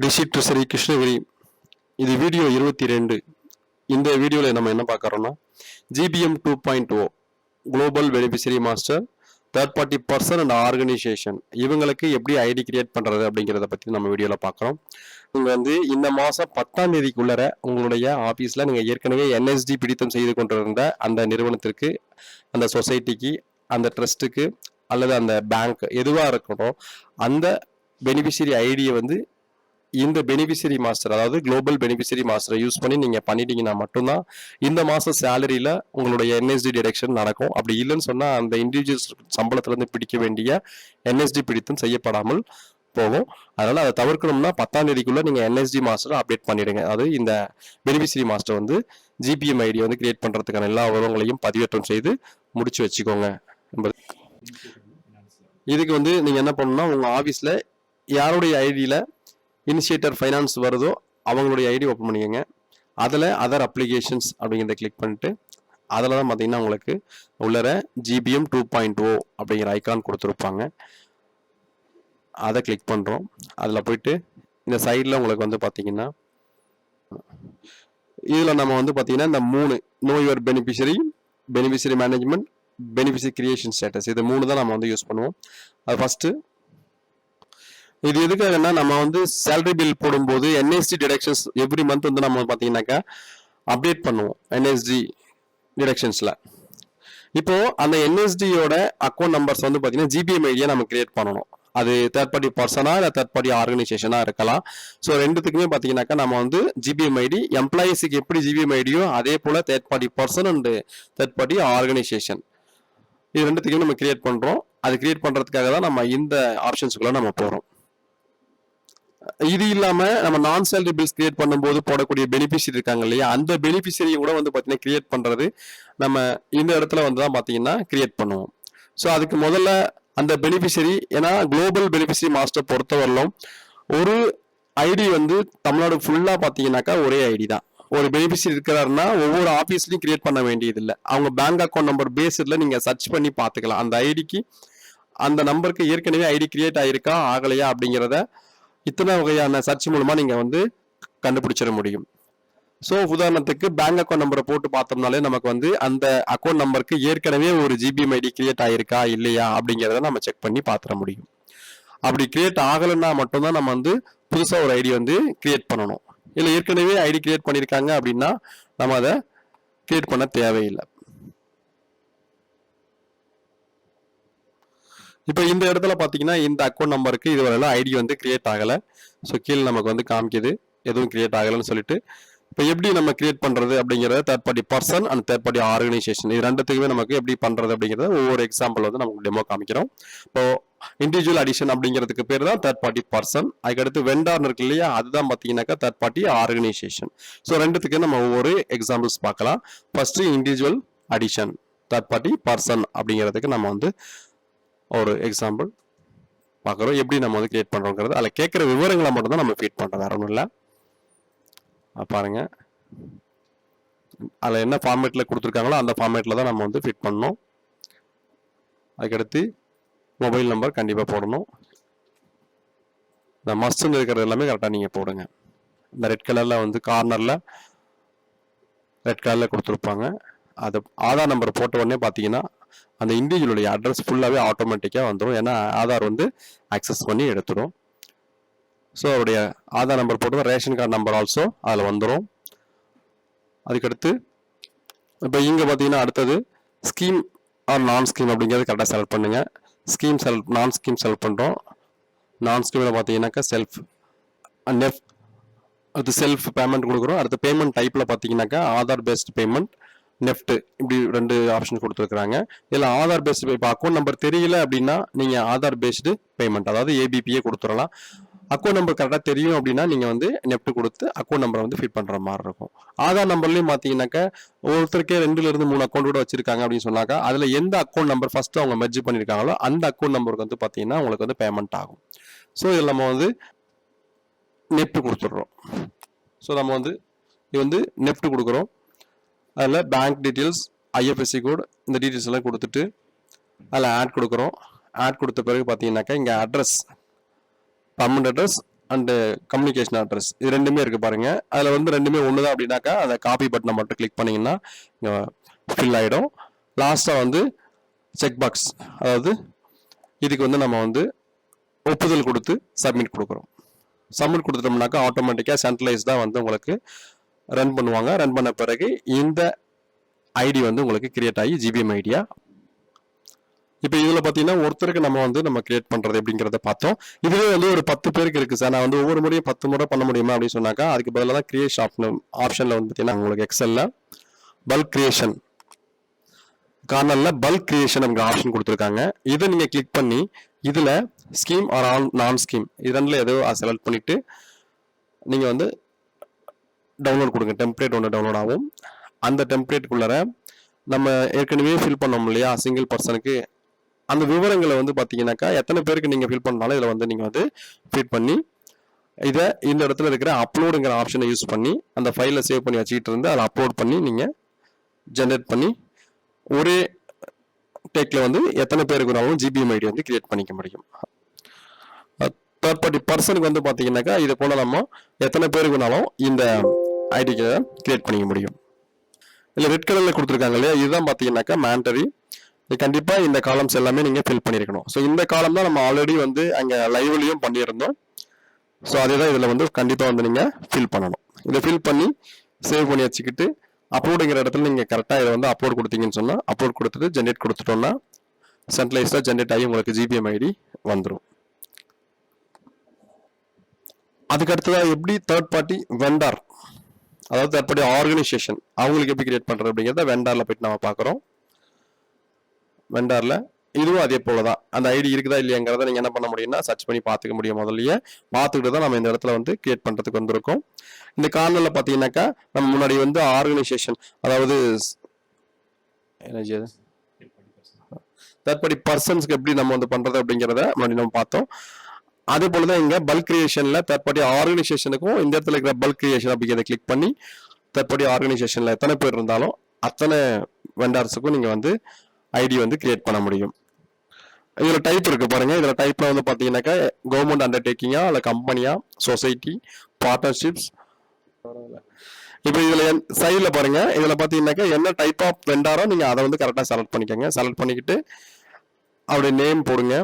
District treasury Krishnagiri. இது video 22. இந்த வீடியோவில் நம்ம என்ன பார்க்குறோம்னா GBM 2.0 global beneficiary master third party person and organisation இவங்களுக்கு எப்படி ஐடி கிரியேட் பண்ணுறது அப்படிங்கிறத பற்றி நம்ம வீடியோவில் பார்க்குறோம். நீங்கள் வந்து இந்த மாதம் 10ஆம் தேதிக்குள்ளே உங்களுடைய ஆஃபீஸில் நீங்கள் ஏற்கனவே NSD பிடித்தம் செய்து கொண்டிருந்த அந்த நிறுவனத்திற்கு, அந்த சொசைட்டிக்கு, அந்த ட்ரஸ்ட்டுக்கு அல்லது அந்த பேங்க் எதுவாக இருக்கணும், அந்த பெனிஃபிஷரி ஐடியை வந்து இந்த பெனிஃபிஷரி மாஸ்டர், அதாவது குளோபல் பெனிஃபிஷரி மாஸ்டரை யூஸ் பண்ணி நீங்கள் பண்ணிட்டீங்கன்னா மட்டும்தான் இந்த மாதம் சேலரியில் உங்களுடைய NSD டிடக்ஷன் நடக்கும். அப்படி இல்லைன்னு சொன்னால் அந்த இண்டிவிஜுவல்ஸ் சம்பளத்திலேருந்து பிடிக்க வேண்டிய NSD பிடித்தம் செய்யப்படாமல் போகும். அதனால் அதை தவிர்க்கணும்னா 10ஆம் தேதிக்குள்ளே நீங்கள் NSD மாஸ்டரை அப்டேட் பண்ணிடுங்க. அதாவது இந்த பெனிஃபிஷரி மாஸ்டர் வந்து GPM ஐடியை வந்து கிரியேட் பண்ணுறதுக்கான எல்லா விவரங்களையும் பதிவேற்றம் செய்து முடிச்சு வச்சுக்கோங்க. இதுக்கு வந்து நீங்கள் என்ன பண்ணணும்னா உங்கள் ஆஃபீஸில் யாருடைய ஐடியில் இனிஷியேட்டர் ஃபைனான்ஸ் வருதோ அவங்களுடைய ஐடி ஓப்பன் பண்ணிக்கோங்க. அதில் அதர் அப்ளிகேஷன்ஸ் அப்படிங்கிறத கிளிக் பண்ணிட்டு அதில் தான் பார்த்தீங்கன்னா உங்களுக்கு உள்ளர GBM 2.0 அப்படிங்கிற ஐக்கான் கொடுத்துருப்பாங்க. அதை கிளிக் பண்ணுறோம். அதில் போயிட்டு இந்த சைடில் உங்களுக்கு வந்து பார்த்தீங்கன்னா இதில் நம்ம வந்து பார்த்தீங்கன்னா இந்த 3 no your beneficiary, beneficiary management, beneficiary creation status, இது 3 தான் நம்ம வந்து யூஸ் பண்ணுவோம். அது ஃபஸ்ட்டு இது எதுக்காகன்னா நம்ம வந்து சேலரி பில் போடும்போது NSD டிடக்ஷன்ஸ் எவ்ரி மந்த் வந்து நம்ம பார்த்தீங்கன்னாக்கா அப்டேட் பண்ணுவோம் NSD டிடக்ஷன்ஸில். இப்போ அந்த NSDயோட அக்கௌண்ட் நம்பர்ஸ் வந்து பார்த்தீங்கன்னா GPM ஐடியா நம்ம கிரியேட் பண்ணணும். அது தேர்ட் பார்ட்டி பர்சனா இல்லை தேர்ட் பார்ட்டி ஆர்கனைசேஷனாக இருக்கலாம். ஸோ ரெண்டுத்துக்குமே பார்த்தீங்கன்னாக்கா நம்ம வந்து GPM ஐடி எம்ப்ளாயீஸுக்கு எப்படி GPM ஐடியோ அதே போல் third party person and third party organisation இது ரெண்டுத்துக்குமே நம்ம கிரியேட் பண்ணுறோம். அது கிரியேட் பண்ணுறதுக்காக தான் நம்ம இந்த ஆப்ஷன்ஸுக்குள்ள நம்ம போகிறோம். இது இல்லாம நம்ம நான் சேலரி பில்ஸ் கிரியேட் பண்ணும்போது போடக்கூடிய பெனிஃபிஷரி இருக்காங்க இல்லையா, அந்த பெனிஃபிஷரியை கூட வந்து பார்த்தீங்கன்னா கிரியேட் பண்றது நம்ம இந்த இடத்துல வந்து தான் பார்த்தீங்கன்னா கிரியேட் பண்ணுவோம். ஸோ அதுக்கு முதல்ல அந்த பெனிஃபிஷரி, ஏன்னா குளோபல் பெனிஃபிஷரி மாஸ்டர் பொறுத்தவரையிலும் ஒரு ஐடி வந்து தமிழ்நாடு ஃபுல்லாக பார்த்தீங்கன்னாக்கா ஒரே ஐடி தான். ஒரு பெனிஃபிஷரி இருக்கிறாருன்னா ஒவ்வொரு ஆஃபீஸ்லையும் கிரியேட் பண்ண வேண்டியது இல்லை. அவங்க பேங்க் அக்கௌண்ட் நம்பர் பேஸில் நீங்கள் சர்ச் பண்ணி பார்த்துக்கலாம். அந்த ஐடிக்கு, அந்த நம்பருக்கு ஏற்கனவே ஐடி கிரியேட் ஆகிருக்கா ஆகலையா அப்படிங்கிறத இத்தனை வகையான சர்ச் மூலமா நீங்க வந்து கண்டுபிடிச்சிட முடியும். ஸோ உதாரணத்துக்கு பேங்க் அக்கௌண்ட் நம்பரை போட்டு பார்த்தோம்னாலே நமக்கு வந்து அந்த அக்கௌண்ட் நம்பருக்கு ஏற்கனவே ஒரு GPM ஐடி கிரியேட் ஆயிருக்கா இல்லையா அப்படிங்கிறத நம்ம செக் பண்ணி பார்த்துட முடியும். அப்படி கிரியேட் ஆகலைன்னா மட்டும்தான் நம்ம வந்து புதுசாக ஒரு ஐடி வந்து கிரியேட் பண்ணணும். இல்லை ஏற்கனவே ஐடி கிரியேட் பண்ணியிருக்காங்க அப்படின்னா நம்ம அதை கிரியேட் பண்ண தேவையில்லை. இப்போ இந்த இடத்துல பார்த்தீங்கன்னா இந்த அக்கௌண்ட் நம்பருக்கு இதுவரையிலும் ஐடி வந்து கிரியேட் ஆகலை. ஸோ கீழே நமக்கு வந்து காமிக்குது எதுவும் கிரியேட் ஆகலைன்னு சொல்லிட்டு. இப்போ எப்படி நம்ம கிரியேட் பண்ணுறது அப்படிங்கிறத third party person and third party organisation இது ரெண்டுத்துக்குமே நமக்கு எப்படி பண்ணுறது அப்படிங்கிறத ஒவ்வொரு எக்ஸாம்பிள் வந்து நமக்கு டெமோ காமிக்கிறோம். இப்போ இண்டிவிஜுவல் அடிஷன் அப்படிங்கிறதுக்கு பேர் தான் தேர்ட் பார்ட்டி பர்சன். அதுக்கடுத்து வெண்டார்னு இருக்கு இல்லையா, அதுதான் பார்த்தீங்கன்னாக்கா தேர்ட் பார்ட்டி ஆர்கனைசேஷன். ஸோ ரெண்டுத்துக்கு நம்ம ஒவ்வொரு எக்ஸாம்பிள்ஸ் பார்க்கலாம். First individual addition third party person அப்படிங்கிறதுக்கு நம்ம வந்து ஒரு எக்ஸாம்பிள் பார்க்குறோம். எப்படி நம்ம வந்து கிரியேட் பண்ணுறோங்கிறது அதில் கேட்குற விவரங்களை மட்டும் தான் நம்ம ஃபீட் பண்ணுறோம், வேற ஒன்றும் இல்லை. பாருங்க, அதில் என்ன ஃபார்மேட்டில் கொடுத்துருக்காங்களோ அந்த ஃபார்மேட்டில் தான் நம்ம வந்து ஃபிட் பண்ணணும். அதுக்கடுத்து மொபைல் நம்பர் கண்டிப்பாக போடணும். இந்த மஸ்ட்னு இருக்கிறது எல்லாமே கரெக்டாக நீங்கள் போடுங்க. இந்த ரெட் கலரில் வந்து கார்னரில் ரெட் கலரில் கொடுத்துருப்பாங்க. அது ஆதார் நம்பர் போட்ட உடனே பார்த்தீங்கன்னா அந்த இண்டிவிஜுவலுடைய அட்ரஸ் ஃபுல்லாகவே ஆட்டோமேட்டிக்காக வந்துடும். ஏன்னா ஆதார் வந்து அக்சஸ் பண்ணி எடுத்துடும். ஸோ அவருடைய ஆதார் நம்பர் போட்டு ரேஷன் கார்டு நம்பர் ஆல்சோ அதில் வந்துடும். அதுக்கடுத்து இப்போ இங்கே பார்த்தீங்கன்னா அடுத்தது ஸ்கீம் ஆர் நான் ஸ்கீம் அப்படிங்கிறது கரெக்டாக செலக்ட் பண்ணுங்கள். ஸ்கீம் நான் ஸ்கீம் செலக்ட் பண்ணுறோம். நான் ஸ்கீமில் பார்த்தீங்கன்னாக்கா அடுத்து செல்ஃப் பேமெண்ட் கொடுக்குறோம். அடுத்து பேமெண்ட் டைப்பில் பார்த்தீங்கன்னாக்கா ஆதார் பேஸ்ட் பேமெண்ட், நெஃப்ட், இப்படி 2 ஆப்ஷன் கொடுத்துருக்குறாங்க. இதில் ஆதார் பேஸ்டு, இப்போ அக்கௌண்ட் நம்பர் தெரியல அப்படின்னா நீங்கள் ஆதார் பேஸ்டு பேமெண்ட் அதாவது ABPயே கொடுத்துடலாம். அக்கௌண்ட் நம்பர் கரெக்டாக தெரியும் அப்படின்னா நீங்கள் வந்து நெஃப்ட் கொடுத்து அக்கௌண்ட் நம்பரை வந்து ஃபிட் பண்ணுற மாதிரி இருக்கும். ஆதார் நம்பர்லையும் பார்த்தீங்கன்னாக்கா ஒருத்தருக்கே 2லேருந்து 3 அக்கௌண்ட் கூட வச்சிருக்காங்க அப்படின்னு சொன்னாக்கா அதில் எந்த அக்கௌண்ட் நம்பர் ஃபர்ஸ்ட் அவங்க மெர்ஜ் பண்ணியிருக்காங்களோ அந்த அக்கௌண்ட் நம்பருக்கு வந்து பார்த்தீங்கன்னா உங்களுக்கு வந்து பேமெண்ட் ஆகும். ஸோ இதில் நம்ம வந்து நெஃப்ட் கொடுத்துட்றோம். ஸோ நம்ம வந்து இது வந்து நெஃப்ட் கொடுக்குறோம். அதில் பேங்க் டீட்டெயில்ஸ், IFSC கோட், இந்த டீட்டெயில்ஸ் எல்லாம் கொடுத்துட்டு அதில் ஆட் கொடுக்குறோம். ஆட் கொடுத்த பிறகு பார்த்தீங்கன்னாக்கா இங்கே address, permanent address, and communication address இது ரெண்டுமே இருக்குது பாருங்கள். அதில் வந்து ரெண்டுமே ஒன்று தான் அப்படின்னாக்கா அந்த காப்பி பட்டனை மட்டும் கிளிக் பண்ணிங்கன்னா இங்கே ஃபில் ஆகிடும். லாஸ்ட்டாக வந்து செக் பாக்ஸ், அதாவது இதுக்கு வந்து நம்ம வந்து ஒப்புதல் கொடுத்து சப்மிட் கொடுக்குறோம். சப்மிட் கொடுத்துட்டோம்னாக்கா ஆட்டோமேட்டிக்காக சென்ட்ரலைஸ் தான் வந்து உங்களுக்கு ரன் பண்ணுவாங்க. ரன் பண்ண பிறகு இந்த ஐடி வந்து உங்களுக்கு கிரியேட் ஆகி ஜிபிஎம் ஐடியா. இப்போ இதில் பார்த்தீங்கன்னா ஒருத்தருக்கு நம்ம கிரியேட் பண்ணுறது எப்படிங்கிறத பார்த்தோம். இதுவே வந்து ஒரு 10 பேருக்கு இருக்குது சார், நான் வந்து ஒவ்வொரு முறையும் 10 முறை பண்ண முடியுமா அப்படின்னு சொன்னாக்கா அதுக்கு பதிலாக தான் கிரியேஷன் ஆப்ஷனில் வந்து பார்த்தீங்கன்னா உங்களுக்கு எக்ஸலில் பல்க் கிரியேஷன் கார்னரில் பல்க் கிரியேஷன் அப்படிங்கிற ஆப்ஷன் கொடுத்துருக்காங்க. இதை நீங்கள் கிளிக் பண்ணி இதில் ஸ்கீம் ஆர் நான் ஸ்கீம் இது ரெண்டில் ஏதோ செலக்ட் பண்ணிவிட்டு நீங்கள் வந்து டவுன்லோட் கொடுங்க. டெம்ப்ளேட் ஒன்று டவுன்லோட் ஆகும். அந்த டெம்ப்ளேட்டுக்குள்ளார நம்ம ஏற்கனவே ஃபில் பண்ணோம் இல்லையா சிங்கிள் பர்சனுக்கு, அந்த விவரங்களை வந்து பார்த்தீங்கன்னாக்கா எத்தனை பேருக்கு நீங்கள் ஃபில் பண்ணாலும் இதில் வந்து நீங்கள் வந்து ஃபிட் பண்ணி இதை இந்த இடத்துல இருக்கிற அப்லோடுங்கிற ஆப்ஷனை யூஸ் பண்ணி அந்த ஃபைலை சேவ் பண்ணி வச்சுக்கிட்டு இருந்து அதை அப்லோட் பண்ணி நீங்கள் ஜென்ரேட் பண்ணி ஒரே டேக்கில் வந்து எத்தனை பேருக்கு வேணாலும் ஜிபிஎம் ஐடி வந்து கிரியேட் பண்ணிக்க முடியும். தேர்ட் பார்ட்டி பர்சனுக்கு வந்து பார்த்தீங்கன்னாக்கா இதை போல நம்ம எத்தனை பேருக்கு வேணாலும் இந்த ஐடிக்கு கிரியேட் பண்ணிக்க முடியும். இல்லை ரெட் கலரில் கொடுத்துருக்காங்க இல்லையா, இதுதான் பார்த்தீங்கன்னாக்கா மேண்டரி. கண்டிப்பாக இந்த காலம்ஸ் எல்லாமே நீங்கள் ஃபில் பண்ணியிருக்கணும். ஸோ இந்த காலம் தான் நம்ம ஆல்ரெடி வந்து அங்கே லைவ்லையும் பண்ணியிருந்தோம். ஸோ அதே தான் இதில் வந்து கண்டிப்பாக வந்து நீங்கள் ஃபில் பண்ணணும். இதை ஃபில் பண்ணி சேவ் பண்ணி வச்சுக்கிட்டு அப்லோடுங்கிற இடத்துல நீங்கள் கரெக்டாக இதை வந்து அப்லோட் கொடுத்தீங்கன்னு சொன்னால் அப்லோட் கொடுத்துட்டு ஜென்ரேட் கொடுத்துட்டோம்னா சென்ட்ரலைஸ்டாக ஜென்ரேட் ஆகி உங்களுக்கு ஜிபிஎம் ஐடி வந்துடும். அதுக்கு அடுத்ததாக எப்படி தேர்ட் பார்ட்டி வெண்டார், அதாவது தேர்ட் பார்ட்டி ஆர்கனைசேஷன் அவங்களுக்கு எப்படி கிரியேட் பண்ணுறது அப்படிங்கிறத வெண்டாரில் போயிட்டு நம்ம பார்க்குறோம். வெண்டாரில் இதுவும் அதே போல தான் அந்த ஐடி இருக்குதா இல்லையாங்கிறத நீங்கள் என்ன பண்ண முடியும்னா சர்ச் பண்ணி பார்த்துக்க முடியும். முதல்லயே பார்த்துக்கிட்டு தான் நம்ம இந்த இடத்துல வந்து கிரியேட் பண்ணுறதுக்கு வந்திருக்கோம். இந்த கார்னரில் பார்த்தீங்கன்னாக்கா நம்ம முன்னாடி வந்து ஆர்கனைசேஷன், அதாவது தேர்ட் பார்ட்டி பர்சன்ஸ்க்கு எப்படி நம்ம வந்து பண்ணுறது அப்படிங்கிறத முன்னாடி நம்ம பார்த்தோம். அதே போல தான் இங்கே பல்க் கிரியேஷனில் தேர்ட் பார்ட்டி ஆர்கனைசேஷனுக்கும் இந்த இடத்துல இருக்கிற பல்க் கிரியேஷன் அப்படிங்கிறத கிளிக் பண்ணி தேர்ட் பார்ட்டி ஆர்கனைசேஷனில் எத்தனை பேர் இருந்தாலும் அத்தனை வெண்டார்ஸுக்கும் நீங்கள் வந்து ஐடி வந்து கிரியேட் பண்ண முடியும். இதில் டைப் இருக்கு பாருங்க. இதில் டைப்ல வந்து பார்த்தீங்கன்னாக்கா கவர்மெண்ட் அண்டர்டேக்கிங்கா இல்லை கம்பெனியா, சொசைட்டி, பார்ட்னர்ஷிப்ஸ். இப்போ இதில் சைடில் பாருங்க, இதில் பார்த்தீங்கன்னாக்கா என்ன டைப் ஆஃப் வெண்டாரோ நீங்கள் அதை வந்து கரெக்டாக செலக்ட் பண்ணிக்கோங்க. செலக்ட் பண்ணிக்கிட்டு அவருடைய நேம் போடுங்க.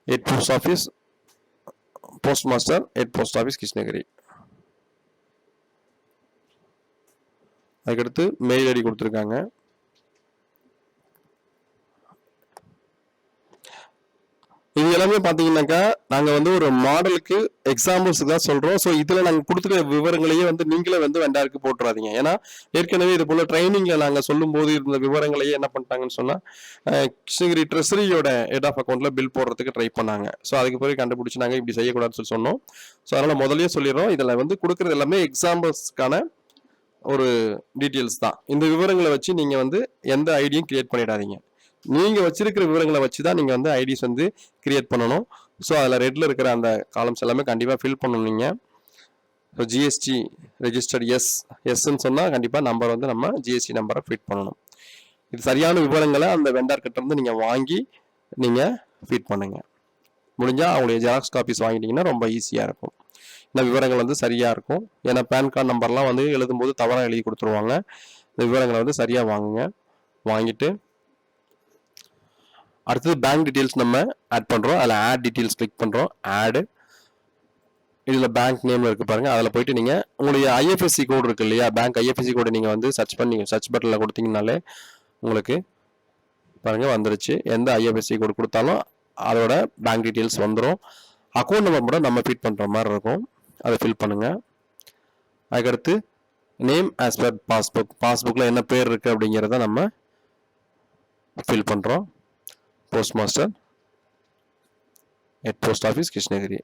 Head post office, post master, head post office Krishnagiri. அதுக்கடுத்து மெயில் ஐடி கொடுத்துருக்காங்க. இது எல்லாமே பார்த்தீங்கன்னாக்கா நாங்கள் வந்து ஒரு மாடலுக்கு எக்ஸாம்பிள்ஸுக்கு தான் சொல்கிறோம். ஸோ இதில் நாங்கள் கொடுத்துருக்க விவரங்களையே வந்து நீங்களே வந்து வெண்டாருக்கு போட்டுறாதீங்க. ஏன்னா ஏற்கனவே இது போல் ட்ரைனிங்கில் நாங்கள் சொல்லும்போது இருந்த விவரங்களையே என்ன பண்ணிட்டாங்கன்னு சொன்னால் கிருஷ்ணகிரி ட்ரெஸரியோட ஹெட் ஆஃப் அக்கௌண்ட்டில் பில் போடுறதுக்கு ட்ரை பண்ணாங்க. ஸோ அதுக்கு பிறகு கண்டுபிடிச்சி நாங்கள் இப்படி செய்யக்கூடாதுன்னு சொல்லி சொன்னோம். ஸோ அதனால் முதலே சொல்லிடுறோம், இதில் வந்து கொடுக்குறது எல்லாமே எக்ஸாம்பிள்ஸ்க்கான ஒரு டீட்டெயில்ஸ் தான். இந்த விவரங்களை வச்சு நீங்கள் வந்து எந்த ஐடியும் கிரியேட் பண்ணிடாதீங்க. நீங்கள் வச்சிருக்கிற விவரங்களை வச்சு தான் நீங்கள் வந்து ஐடிஸ் வந்து கிரியேட் பண்ணணும். ஸோ அதில் ரெட்டில் இருக்கிற அந்த காலம்ஸ் எல்லாமே கண்டிப்பாக ஃபில் பண்ணணும். நீங்கள் ஸோ ஜிஎஸ்டி ரெஜிஸ்டர்ட் எஸ்ன்னு சொன்னால் கண்டிப்பாக நம்பர் வந்து நம்ம ஜிஎஸ்டி நம்பரை ஃபிட் பண்ணணும். இது சரியான விவரங்களை அந்த வெண்டார் கிட்ட இருந்து நீங்கள் வாங்கி நீங்கள் ஃபிட் பண்ணுங்கள். முடிஞ்சால் அவங்களுடைய ஜெராக்ஸ் காப்பீஸ் வாங்கிட்டீங்கன்னா ரொம்ப ஈஸியாக இருக்கும். இந்த விவரங்கள் வந்து சரியாக இருக்கும். ஏன்னா பேன் கார்டு நம்பர்லாம் வந்து எழுதும்போது தவறாக எழுதி கொடுத்துருவாங்க. இந்த விவரங்களை வந்து சரியாக வாங்குங்க. வாங்கிட்டு அடுத்தது பேங்க் டீட்டெயில்ஸ் நம்ம ஆட் பண்ணுறோம். அதில் ஆட் டீட்டெயில்ஸ் கிளிக் பண்ணுறோம். ஆடு, இதில் பேங்க் நேம் இருக்குது பாருங்கள். அதில் போயிட்டு நீங்கள் உங்களுடைய ஐஎஃப்எஸ்சி கோடு இருக்குது இல்லையா, பேங்க் ஐஎஃப்எஸ்சி கோடு நீங்கள் வந்து சர்ச் பட்டனில் கொடுத்தீங்கனாலே உங்களுக்கு பாருங்கள் வந்துருச்சு. எந்த ஐஎஃப்எஸ்சி கோடு கொடுத்தாலும் அதோட பேங்க் டீட்டெயில்ஸ் வந்துடும். அக்கௌண்ட் நம்பர் மட்டும் நம்ம ஃபிட் பண்ணுற மாதிரி இருக்கும். அதை ஃபில் பண்ணுங்கள். அதுக்கடுத்து நேம் ஆஸ் பர் பாஸ்புக்கில் என்ன பேர் இருக்குது அப்படிங்கிறத நம்ம ஃபில் பண்ணுறோம். Post master, head post office Krishnagiri.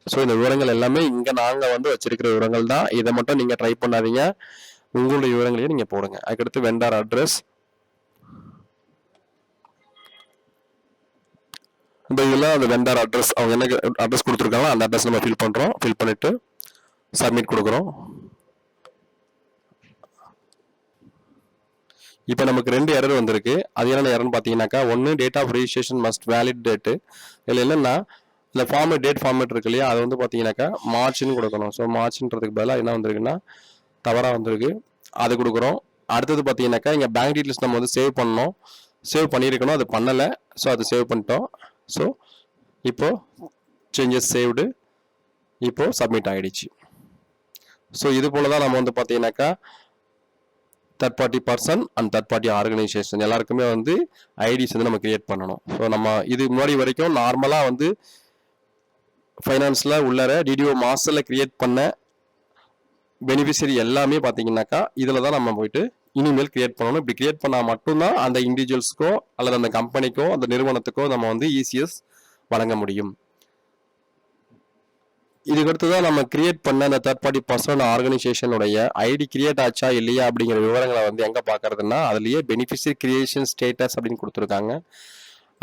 So இந்த விவரங்கள் எல்லாமே இங்கே நாங்கள் வந்து வச்சிருக்கிற விவரங்கள் தான். இதை மட்டும் நீங்கள் ட்ரை பண்ணாதீங்க, உங்களுடைய விவரங்களையும் நீங்கள் போடுங்க. அதுக்கடுத்து வெண்டார் அட்ரஸ். இந்த இதெல்லாம் அந்த வெண்டார் அட்ரஸ் அவங்க என்ன அட்ரஸ் கொடுத்துருக்காங்களோ அந்த அட்ரஸ் நம்ம ஃபில் பண்ணுறோம். ஃபில் பண்ணிவிட்டு சப்மிட் கொடுக்குறோம். இப்போ நமக்கு 2 எரர் வந்திருக்கு. அது என்னென்ன எரர்னு பார்த்தீங்கன்னாக்கா, ஒண்ணு date of registration must valid date. இதில என்னன்னா, இந்த ஃபார்மேட் டேட் ஃபார்மேட் இருக்கு இல்லையா? அது வந்து பார்த்தீங்கன்னாக்கா, மார்ச்ன்னு குடுக்கணும். ஸோ மார்ச்ன்றதுக்கு பதிலா என்ன வந்திருக்குன்னா, தவறா வந்திருக்கு. அது குடுக்குறோம். அடுத்தது பார்த்தீங்கன்னாக்கா, இங்க பேங்க் டீட்டெயில்ஸ் நம்ம வந்து சேவ் பண்ணணும். சேவ் பண்ணியிருக்கணும். அது பண்ணல. ஸோ அது சேவ் பண்ணிட்டோம். ஸோ இப்போ சேஞ்சஸ் சேவ்டு. இப்போ சப்மிட் ஆயிடுச்சு. ஸோ இது போல தான் நம்ம வந்து பார்த்தீங்கன்னாக்கா, third party person and third party organisation எல்லாருக்குமே வந்து ஐடிஸ் வந்து நம்ம கிரியேட் பண்ணணும். ஸோ நம்ம இது முன்னாடி வரைக்கும் நார்மலாக வந்து ஃபைனான்ஸில் உள்ளார டிடிஓ மாஸ்டரில் கிரியேட் பண்ண பெனிஃபிஷரி எல்லாமே பார்த்தீங்கன்னாக்கா இதில் தான் நம்ம போயிட்டு இனிமேல் கிரியேட் பண்ணணும். இப்படி கிரியேட் பண்ணால் மட்டும்தான் அந்த இண்டிவிஜுவல்ஸ்க்கோ அல்லது அந்த கம்பெனிக்கோ அந்த நிறுவனத்துக்கோ நம்ம வந்து இசிஎஸ் வழங்க முடியும். இதுக்கடுத்து தான் நம்ம கிரியேட் பண்ண அந்த தேர்ட் பார்ட்டி பர்சன் ஆர்கனைசேஷனுடைய ஐடி கிரியேட் ஆச்சா இல்லையா அப்படிங்கிற விவரங்களை வந்து எங்கே பார்க்கறதுன்னா அதுலேயே பெனிஃபிஷரி கிரியேஷன் ஸ்டேட்டஸ் அப்படின்னு கொடுத்துருக்காங்க.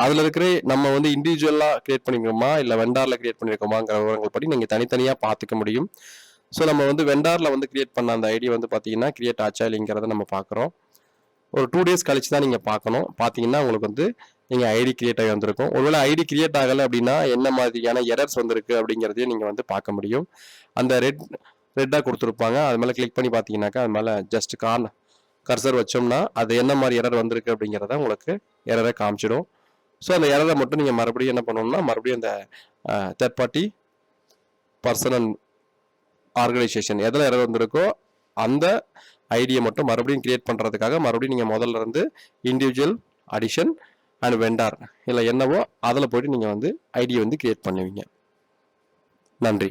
அதில் இருக்கிற நம்ம வந்து இண்டிவிஜுவலாக கிரியேட் பண்ணிக்கிறோமா இல்லை வெண்டாரில் கிரியேட் பண்ணியிருக்கோமாங்கிற விவரங்கள் படி நீங்கள் தனித்தனியாக பார்த்துக்க முடியும். ஸோ நம்ம வந்து வெண்டாரில் வந்து கிரியேட் பண்ண அந்த ஐடி வந்து பார்த்தீங்கன்னா கிரியேட் ஆச்சா இல்லைங்கிறத நம்ம பார்க்குறோம். ஒரு 2 days கழிச்சு தான் நீங்கள் பார்க்கணும். பார்த்தீங்கன்னா உங்களுக்கு வந்து நீங்கள் ஐடி கிரியேட் ஆகி வந்திருக்கும். ஒருவேளை ஐடி கிரியேட் ஆகலை அப்படின்னா என்ன மாதிரியான எரர்ஸ் வந்திருக்கு அப்படிங்கிறதையும் நீங்கள் வந்து பார்க்க முடியும். அந்த ரெட்டாக கொடுத்துருப்பாங்க. அது மேலே கிளிக் பண்ணி பார்த்தீங்கன்னாக்கா அது மேலே ஜஸ்ட் கர்சர் வச்சோம்னா அது என்ன மாதிரி எரர் வந்திருக்கு அப்படிங்கிறத உங்களுக்கு எரரை காமிச்சிடும். ஸோ அந்த எரரை மட்டும் நீங்கள் மறுபடியும் என்ன பண்ணணும்னா மறுபடியும் அந்த third party person and organisation எதில் எரர் வந்திருக்கோ அந்த ஐடியை மட்டும் மறுபடியும் கிரியேட் பண்ணுறதுக்காக மறுபடியும் நீங்கள் முதல்ல இருந்து இண்டிவிஜுவல் அடிஷன் அண்ட் வெண்டார் இல்லை என்னவோ அதில் போய்ட்டு நீங்கள் வந்து ஐடியை வந்து கிரியேட் பண்ணுவீங்க. நன்றி.